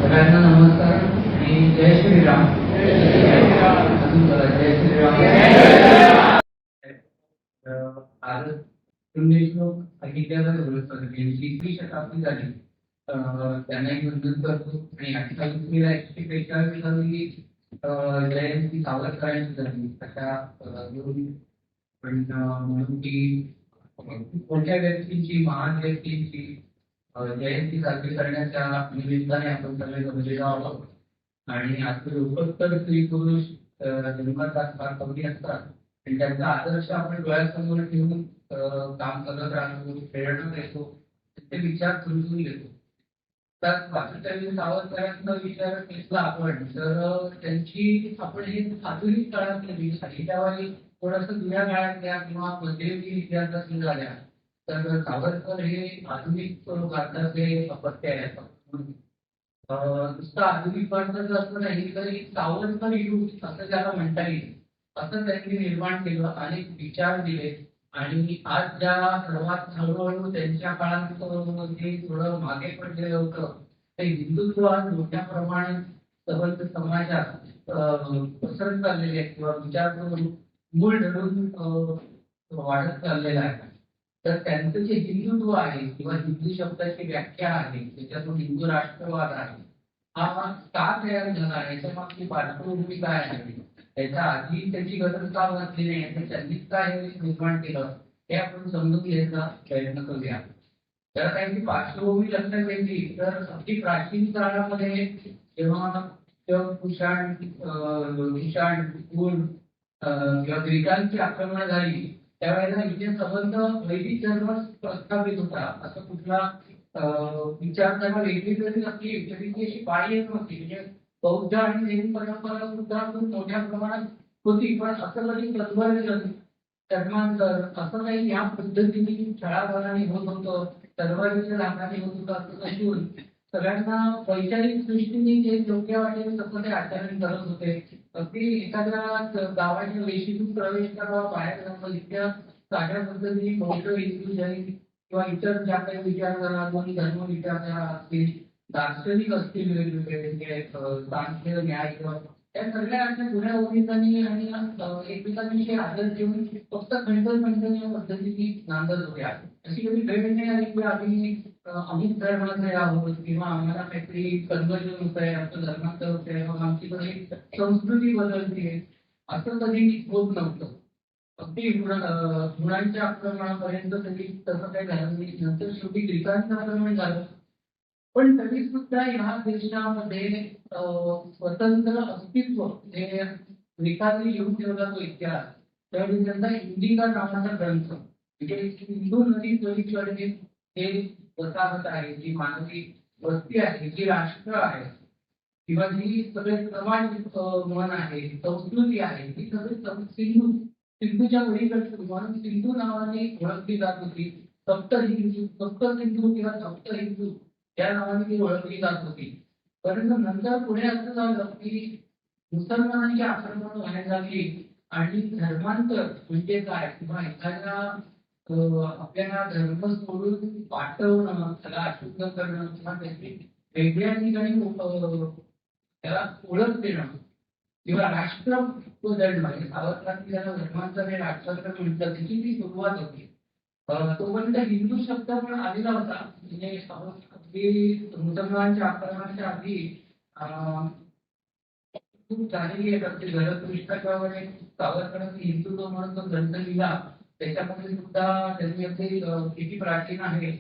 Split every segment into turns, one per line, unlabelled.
सगळ्यांना नमस्कार आणि जय श्रीराम. अजून बोला, जय श्रीराम. आज पुण्यश्लोक अहिल्याबाई होळकर यांची 21वी शताब्दी झाली. त्यांनाही वंदन करतो आणि 28वीला 145वी जयंती सावरकरांची झाली. अशा दोन पण म्हणून की मोठ्या व्यक्तींची, महान व्यक्तींची जयंती साजरी करण्याच्या निमित्ताने आपण सगळे जमलेलो आहोत. आणि आज लोकोत्तर स्त्री पुरुष जन्मतात फार कमी असतात आणि त्यांचा आदर्श आपण डोळ्यासमोर ठेवून काम करत राहतो, प्रेरणा देतो, ते विचार समजून घेतो. तर स्वातंत्र्यवीर सावरकरांचा विचार घेतला आपण तर त्यांची आपण हे आधुनिक काळातली त्यावेळी थोडस जुन्या काळातल्या किंवा मध्ययुगीन इतिहासातील झाल्या. तर सावरकर हे आधुनिक भारताचे अपत्य आहेत. नुसतं आधुनिक भारताचं असं नाही तर एक सावरकर युग असं त्याला म्हणता येईल. असं त्यांनी निर्माण केलं, अनेक विचार दिले आणि आज ज्या सर्वात हळूहळू त्यांच्या काळात जे थोडं मागे पडलेलं होतं ते हिंदुत्व आज मोठ्या प्रमाणात सर्व समाजात पसरत चाललेले आहे किंवा विचार मूळ धरून वाढत चाललेला आहे. तर त्यांचं जे हिंदुत्व आहे किंवा हिंदू शब्दाची व्याख्या आहे, त्याच्यातून हिंदू राष्ट्रवाद आहे, हा का तयार झाला, याच्या मागची पार्श्वभूमी काय आहे, त्याच्या आधी त्याची गरज का वाचली नाही आणि त्यांनी काय निर्माण केलं हे आपण समजून घ्यायचा प्रयत्न करूया. तर त्यांची पार्श्वभूमी लक्षात घेतली तर अगदी प्राचीन काळामध्ये जेव्हा कुषाण किंवा ग्रीकांची आक्रमण झाली त्यावेळेला इथे संबंध वैदिक धर्म प्रस्थापित होता. असं कुठला विचारधारा वेगळी जरी असली तरी ती अशी बाह्य नव्हती. म्हणजे बौद्ध आणि जैन परंपरा सुद्धा खूप मोठ्या प्रमाणात होती, पण असं कधी तत्वज्ञान धर्मांतर असं काही या पद्धतीने छळाबळाने होत होतं, तलवारीच्या धाकाने होत होतं असं नसून सगळ्यांना वैचारिक दृष्टीने जे योग्य वाटेल तसं ते आचरण करत होते. अगदी एखाद्या गावाच्या वेशीतून प्रवेश करावा, बाहेर जाणं इतक्या साध्या पद्धतीने बौद्ध, हिंदू, जैन किंवा इतर ज्या काही विचारधारा दोन्ही धर्म विचारधारा असतील, दार्शनिक असतील वेगवेगळे सांख्य, न्याय या सगळ्या अशा जुन्या ओरितांनी आणि एकमेकांविषयी आदर ठेवून फक्त खंडन या पद्धतीने नांदत होत्या. अशी कधी वेळ नाही आली की आम्ही धर्माचे आहोत किंवा आम्हाला काहीतरी कन्वर्जन होत आहे, आमचं धर्मांतर होत आहे, मग आमच्याकडे संस्कृती बदलते, असं कधी होत नव्हतं. अगदी गुणांच्या आक्रमणापर्यंत तरी तसं काही झालं नाही. नंतर शेवटी ग्रीकांचं आक्रमण झालं, पण तरी सुद्धा या देशामध्ये स्वतंत्र अस्तित्व हे ग्रीकांनी येऊन ठेवला तो इतिहास. त्यावेळी त्यांचा इंडिका नावाचा ग्रंथ म्हणजे सिंधू नदी पलीकडे हे वसाहत आहे, जी मानवी वस्ती आहे, जी राष्ट्र आहे किंवा जी सगळे समाज मन आहे, संस्कृती आहे, ती सगळी सिंधूच्या पलीकडची म्हणून सिंधू नावाने ओळखली जात होती. सप्त सिंधू किंवा सप्त हिंदू या नावाने ती ओळखली जात होती. परंतु नंतर पुढे असं झालं की मुसलमानांची आक्रमण व्हायला लागली आणि धर्मांतर म्हणजे काय किंवा एखाद्या आपल्याला धर्म सोडून पाठवणं, त्याला अशुद्ध करणं किंवा त्याची वेगळ्या ठिकाणी त्याला ओळख देणं किंवा राष्ट्र बदलणं, सावरकरांनी त्याला धर्मांतर आणि राष्ट्रांतर म्हटलं, त्याची ती सुरुवात होती. तोपर्यंत हिंदू शब्द पण आलेला होता. म्हणजे अगदी मुसलमानांच्या आक्रमणाच्या आधी खूप झालेली आहे. अगदी घरपृष्ठावर सावरकरांनी हिंदुत्व म्हणून तो ग्रंथ लिहिला, त्याच्यामध्ये सुद्धा त्यांनी अगदी किती प्राचीन आहे.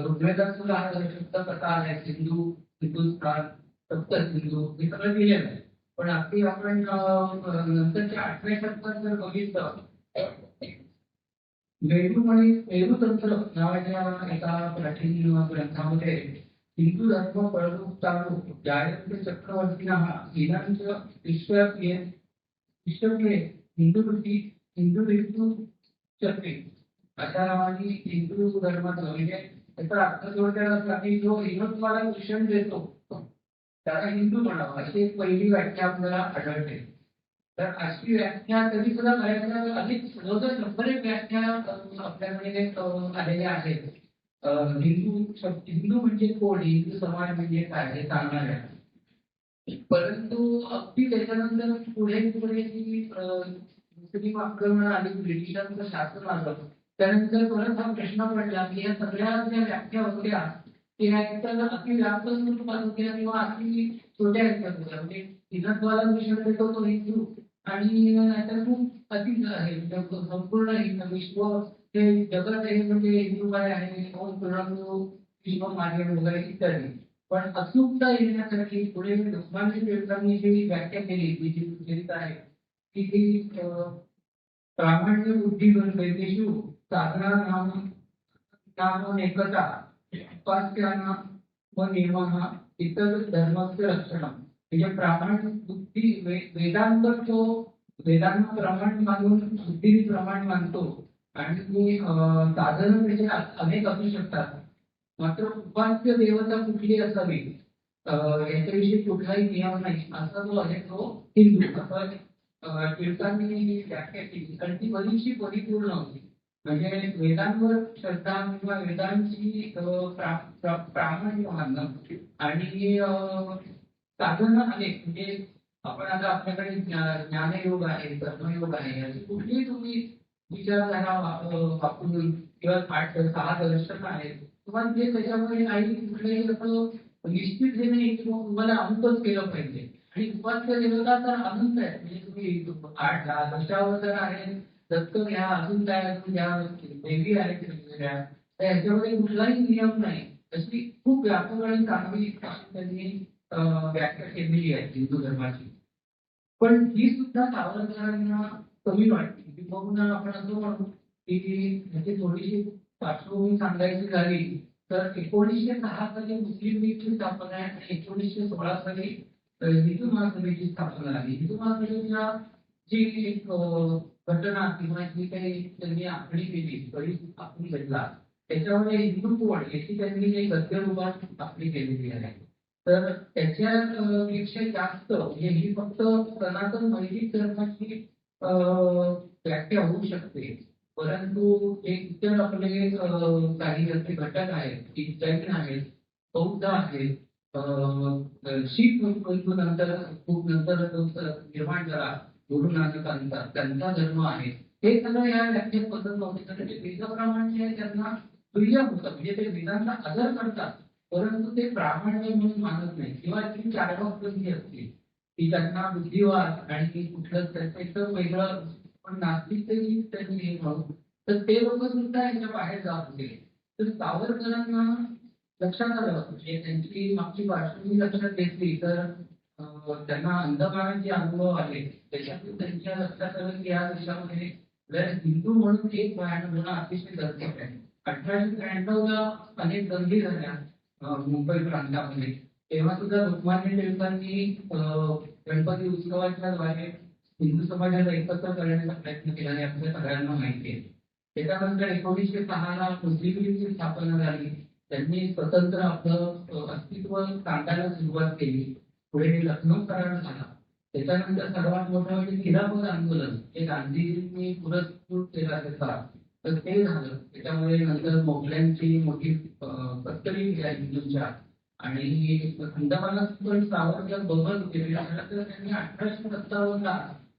ऋग्वेदात सुद्धा हा शब्द कसा आहे, सिंधू, हिंदुस्थान, सप्त सिंधू हे सगळं लिहिलेलं आहे. पण अगदी आपण नंतरच्या 8व्या शतकात जर बघितलं मेरुतंत्र नावाच्या एका प्राचीन ग्रंथामध्ये हिंदू धर्म पळवून चालू जायंत चक्रवर्तींना ईश्वरीय हिंदू चक्री अशा नावाने हिंदू धर्माचं म्हणजे त्याचा अर्थ जोडलेला असला की जो हिंदुत्वाला भूषण देतो त्याला हिंदू म्हणावा, अशी एक पहिली व्याख्या आपल्याला आढळते. तर अशी व्याख्या तरी सुद्धा बऱ्याचदा अनेक जवळजवळ 100 व्याख्या आपल्याकडे आलेल्या आहेत. हिंदू म्हणजे कोण, हिंदू समाज म्हणजे काय हे सांगणार आहे. परंतु अगदी त्याच्यानंतर पुढे पुढे जी मुस्लिम आक्रमण आली, ब्रिटिशांचं शासन आलं, त्यानंतर परत हा प्रश्न पडला की या सगळ्या ज्या व्याख्या होत्या त्या एकतर अति व्याप्त स्वरूपात होत्या किंवा अति छोट्या ह्याच्यात होत्या. म्हणजे तिथंवाला विषय येतो तो हिंदू आणि नाहीतर खूप अति आहे संपूर्ण हिंदू विश्व ते जगत आहे म्हणजे हिंदूमय आहे, ओम पूर्णांग विश्व मागे वगैरे इत्यादी. पण अचूकता येण्यासाठी पुढे उस्मानी टिळकांनी जी व्याख्या केली, जी जी सुचरित आहे की ती प्रामाण्य बुद्धी वैदेशु साधना नाम नाम एकता उपास्याना व नियमः इतर धर्माचे लक्षण. म्हणजे प्रामाण्य बुद्धी वेदांत तो वेदांना प्रमाण मानून बुद्धीने प्रमाण मानतो आणि साधन त्याचे अनेक असू शकतात. मात्र उपास्य देवता कुठली असावी याच्याविषयी कुठलाही नियम नाही असा जो आहे तो हिंदू असं टिळकांनी व्याख्या केली आणि ती बरीचशी परिपूर्ण होती. म्हणजे वेदांवर श्रद्धा किंवा वेदांची प्रामाण्य मानणं आणि साधनं अनेक म्हणजे आपण आता आपल्याकडे ज्ञानयोग आहे, कर्मयोग आहे, अशी कुठलीही तुम्ही विचारधारा वापरून किंवा 8-6 दर्शन आहेत तुम्हाला जे त्याच्यामध्ये काही कुठलेही असं निश्चित हे नाही की तुम्हाला अनुभव केलं पाहिजे. आणि उपास्य देवता तर अनंत आहे. म्हणजे तुम्ही 8-10 दशावतार आहे, दत्त घ्या, अजून काय अजून घ्या, देवी आहेत वेगवेगळ्या, तर याच्यामध्ये कुठलाही नियम नाही. अशी खूप व्यापक आणि चांगली त्यांनी व्याख्या केलेली आहे हिंदू धर्माची. पण ही सुद्धा सावरकरांना कमी वाटते की बघून आपण असं म्हणू की म्हणजे थोडीशी पार्श्वभूमी सांगायची झाली तर 1906 साली मुस्लिम लीगची स्थापना आहे आणि 1916 साली हिंदू महासभेची स्थापना झाली. हिंदू महासभेच्या जी एक घटना किंवा जी काही त्यांनी आखणी केली, बरीच आखून घेतला, त्याच्यामध्ये हिंदू कोण याची त्यांनी एक गद्यरूपात आखणी केलेली आहे. तर त्याच्यापेक्षा जास्त म्हणजे ही फक्त सनातन वैदिक धर्माची व्याख्या होऊ शकते. परंतु जे इतर आपले काही असे घटक आहेत की जैन आहेत, बौद्ध आहेत, शीख नंतर खूप नंतर निर्माण झाला गुरु नानकांचा त्यांचा धर्म आहे, हे सगळं या व्याख्येत बदल नव्हते. कारण ते वेदाप्रमाणे त्यांना तुल्य होतं. म्हणजे ते वेदांचा आदर करतात परंतु ते प्रामाण्य म्हणून मानत नाही. किंवा ती चारवाकपंथी असते की त्यांना बुद्धिवाद आणि कुठलं त्याचं वेगळं पण नास्तिकतेची त्यांनी हे म्हणून तर ते लोक सुद्धा याच्या बाहेर जात होते. तर सावरकरांना लक्षात आलं म्हणजे त्यांची मागची पार्श्वभूमी लक्षात घेतली तर त्यांना अंधकाराचे अनुभव आले. त्याच्यातून त्यांच्या लक्षात आलं की या देशामध्ये हिंदू म्हणून एक होणं अतिशय गरजेचं आहे. 1893ला अनेक दंगे झाल्या मुंबई प्रांतामध्ये. तेव्हा सुद्धा लोकमान्य टिळकांनी गणपती उत्सवाच्या द्वारे हिंदू समाजाला एकत्र करण्याचा प्रयत्न केला हे आपल्या सगळ्यांना माहिती आहे. त्याच्यानंतर 1906ला मुस्लिम लीगची स्थापना झाली. त्यांनी स्वतंत्र आपलं अस्तित्व सांगायला सुरुवात केली. पुढे लखनौ करार झाला. त्याच्यानंतर सर्वात मोठं म्हणजे खिलाफत आंदोलन हे गांधीजींनी पुरस्कृत केला त्याचा तर ते झालं. त्याच्यामुळे नंतर मोगल्यांची मोठी कत्तली हिंदूंच्या आणि अंदमानात पण सावरकर बघत होते. त्यांनी 1857ला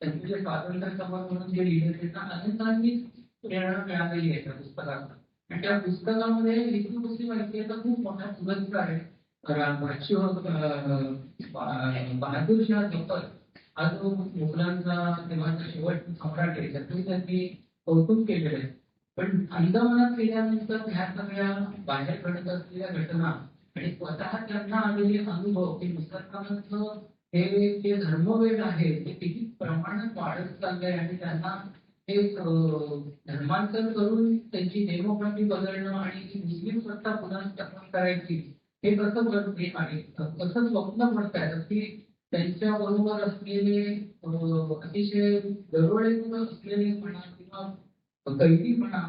त्यांचे जे स्वातंत्र्य समर म्हणून जे लिहिले त्यांना अनेकांनी प्रेरणा मिळालेली आहे त्या पुस्तकात. आणि त्या पुस्तकामध्ये हिंदू मुस्लिम ऐक्याचा खूप मोठा पुरस्कार आहे. बहादूर शाह जफर हा जो मुघलांचा तेव्हाचा शेवटचा सम्राट आहे त्यातून त्यांनी कौतुक केलेलं आहे. पण अंदमानात गेल्यानंतर ह्या सगळ्या बाहेर घडत असलेल्या घटना आणि स्वतः त्यांना आलेले अनुभव की मुसलमानांचं हे जे धर्मवेद आहे ते किती प्रमाणात वाढत चाललंय आणि त्यांना हे धर्मांतर करून त्यांची डेमोक्रेसी बदलणं आणि मुस्लिम सत्ता पुन्हा स्थापन करायची हे कसं घडते आहे कसं स्वप्न पडतायत की त्यांच्या बरोबर असलेले अतिशय दरोडेखोर असलेले म्हणा किंवा कैदीपणा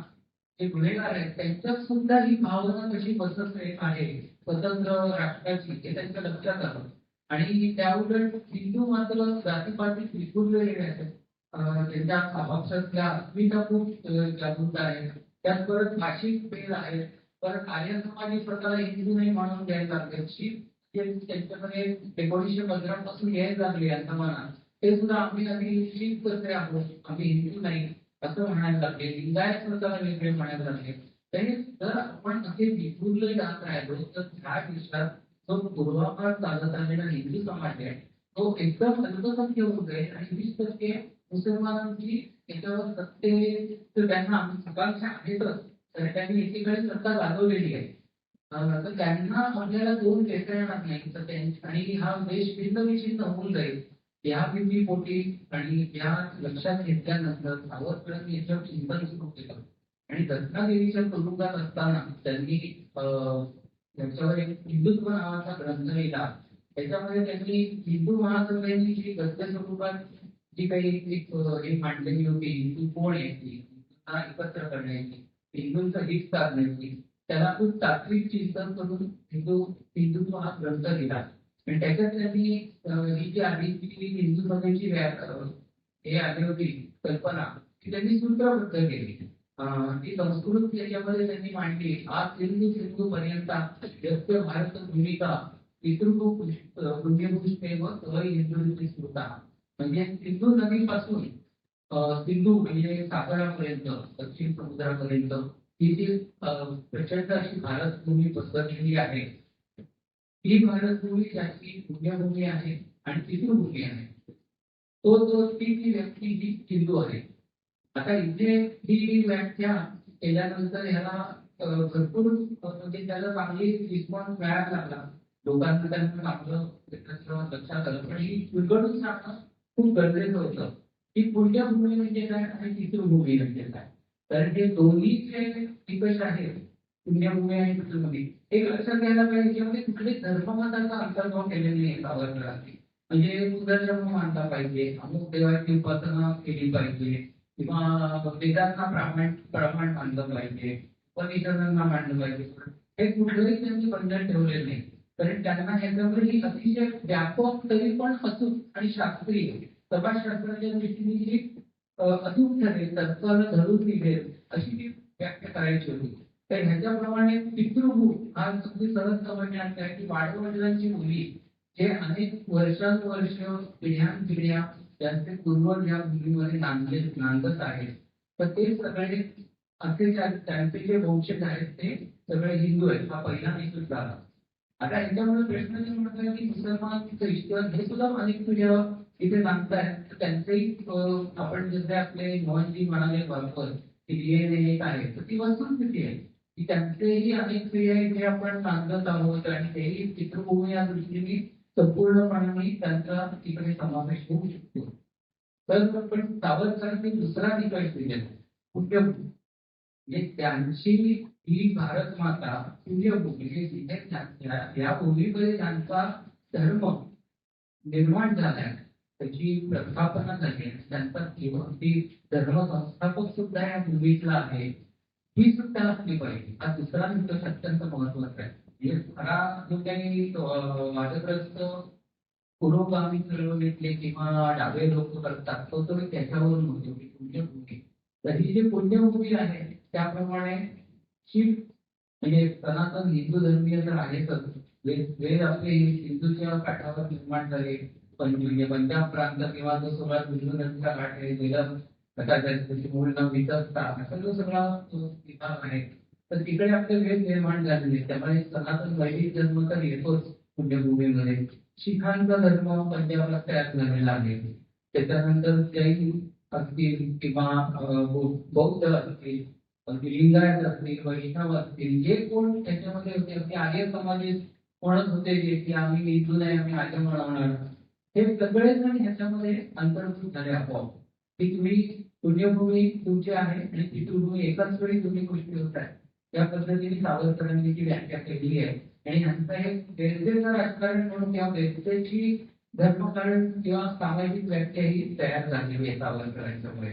जे गुन्हेगार आहेत त्यांच्यात सुद्धा ही भावना कशी बसत आहे स्वतंत्र राष्ट्राची हे त्यांच्या लक्षात आलं. आणि त्या उलट हिंदू मात्र जातीपातीत विखुरलेले आहेत. त्यांच्या आपापसातल्या अस्मिता खूप जागृत आहे. त्यात परत भाषिक भेद आहेत. पण आर्य समाज ही स्वतःला हिंदू नाही म्हणून घ्यायला लागले. त्यांच्याकडे 1915 पासून घ्यायला लागले अंदमानात, ते सुद्धा आम्ही शीख कसे आहोत, आम्ही हिंदू नाही असं म्हणायला लागले. लिंगायत स्वतःला वेगळे म्हणायला लागले. तरी जर आपण असे विखुरले जात राहिलो तर ह्या देशात जो पूर्वापार चालत आलेला हिंदू समाज आहे तो एकदम अल्पसंख्य होत आहे आणि 20% मुसलमानांची त्याच्यावर सत्ते तर त्यांना आकांक्षा आहेतच. तर त्यांनी एकीकडे सत्ता गाजवलेली आहे. तर त्यांना आपल्याला दोन देता येणार नाही. तर आणि हा देश भिन्न विच्छिन्न होऊन जाईल या भीतीपोटी आणि या लक्षात घेतल्यानंतर सावरकरांनी याच्यावर चिंतन सुरू केलं. आणि दत्तादेवीच्या तुरुंगात असताना त्यांनी त्याच्यावर एक हिंदुत्व नावाचा ग्रंथ लिहिला. त्याच्यामध्ये त्यांनी हिंदू महासभेची जी गद्य स्वरूपात जी काही एक मांडलेली होती, हिंदू कोण यायची, एकत्र करण्याची, हिंदूंचं हित साधण्याची, त्याला खूप तात्विक चिंतन करून हिंदुत्व हा ग्रंथ लिहिला. आणि त्याच्यात त्यांनी ही जी आधीची हिंदू सभेची हे आली होती कल्पना ती त्यांनी सूत्रबद्ध केली. ती संस्कृत याच्यामध्ये त्यांनी मांडली. आज सिंधू सिंधू पर्यंत यस्य भारत भूमिका पितृभू पुण्यभूषणे व हिंदू स्मृता. म्हणजे सिंधू नदीपासून सिंधू म्हणजे सागरापर्यंत दक्षिण समुद्रापर्यंत ही जी प्रचंड अशी भारतभूमी पसरलेली आहे, ही भारतभूमी ज्याची पुण्यभूमी आहे आणि पितृभूमी आहे, ती व्यक्ती ही हिंदू आहे. आता इथे ही व्याख्या केल्यानंतर ह्याला भरपूर म्हणजे त्याला चांगली रिस्पॉन्स मिळायला लागला. लोकांना त्यांना चांगलं लक्षात आलं. पण ही उलगडून सांगणं खूप गरजेचं होतं की पुण्यभूमी म्हणजे काय आणि पितृभूमी म्हणजे काय. कारण हे दोन्ही जे निकष आहेत, पुण्यभूमी आणि पितृभूमी, एक लक्षात घ्यायला पाहिजे याच्यामध्ये कुठले धर्ममताचा अंतर्भाव केलेला नाही सावरकरांनी. म्हणजे पुनर्जन्म मानला पाहिजे, अमुक देवाची उपासना केली पाहिजे किंवा वेदांना प्रमाण मानलं पाहिजे, उपनिषदांना मानलं पाहिजे, हे कुठलंही त्यांनी बंधन ठेवलेलं नाही. कारण त्यांना ह्याच्यामध्ये ही अतिशय व्यापक तरी पण अचूक आणि शास्त्रीय समाजशास्त्राच्या दृष्टीने जी अचूक ठरेल, तत्वाला धरून निघेल अशी ती व्याख्या करायची होती. तर ह्याच्याप्रमाणे पितृभू हा अगदी सहज समजण्यात आहे की वाडवडिलांची मुली जे अनेक वर्षानुवर्ष पिढ्यानपिढ्या त्यांचे पूर्वज या भूमीमध्ये नांदत आहेत, तर ते सगळे असे त्यांचे जे वंशज आहेत ते सगळे हिंदू आहेत. हा पहिला निकष झाला. आता याच्यामुळे प्रश्न जे म्हटलं की मुसलमान ख्रिश्चन हे सुद्धा अनेक पिढ्या इथे नांदतायत, तर त्यांचेही आपण जसे आपले मोहनजी म्हणाले वापर की डीएनए एक आहे, तर ती वस्तुस्थिती आहे की त्यांचेही अनेक पिढ्या इथे आपण नांदत आहोत आणि तेही पितृभूमी या दृष्टीने संपूर्णपणे त्यांचा तिकडे समावेश होऊ शकतो. तर आपण सावरकरांनी दुसरा निकष दिलेला पुण्यभूमी. म्हणजे त्यांची ही भारत माता पुण्यभूमी, जिथे या भूमीमध्ये त्यांचा धर्म निर्माण झालाय, त्याची प्रस्थापना झाली, त्यांचा ती धर्म संस्थापक सुद्धा या भूमीतला आहे, ही सुद्धा असली पाहिजे. हा दुसरा निकष अत्यंत महत्वाचा आहे. म्हणजे खरा जो काही वादग्रस्त पुरोगामी चळवळीतले किंवा डावे लोक करतात तो त्याच्यावरून होतो की पुण्यभूमी. तर ही जी पुण्यभूमी आहे त्याप्रमाणे शिव म्हणजे सनातन हिंदू धर्मीय तर आहेतच. वेद आपले हिंदूच्या काठावर निर्माण झाले. म्हणजे पंजाब प्रांत किंवा जो सगळा हिंदू नदीचा काठ आहे, वेदम त्याची मूळ नाव वितस्ता, असा जो सगळा विभाग आहे, तर तिकडे आपले वेद निर्माण झालेले. त्यामुळे सनातन वैदिक धर्म तर येतोच पुण्यभूमीमध्ये. शिखांचा धर्म पंजाबला तयार झालेला आहे. त्याच्यानंतर जैन असतील किंवा बौद्ध असतील, लिंगायत असतील, वैष्णव असतील, जे कोण त्याच्यामध्ये होते, अगदी आर्य समाज म्हणत होते जे की आम्ही हिंदू नाही, आम्ही आर्य म्हणणार, हे सगळेच जण ह्याच्यामध्ये अंतर्भूत झाले आपोआप. की तुम्ही पुण्यभूमी तुमची आहे आणि पितृभूमी एकाच वेळी तुम्ही गोष्टी होत आहे. या पद्धतीने सावरकरांनी ती व्याख्या केली आहे. आणि ह्यांचं हे वेळेचं राजकारण म्हणून किंवा वेळेची धर्मकारण किंवा सामाजिक व्याख्या ही तयार झालेली आहे सावरकरांच्यामुळे.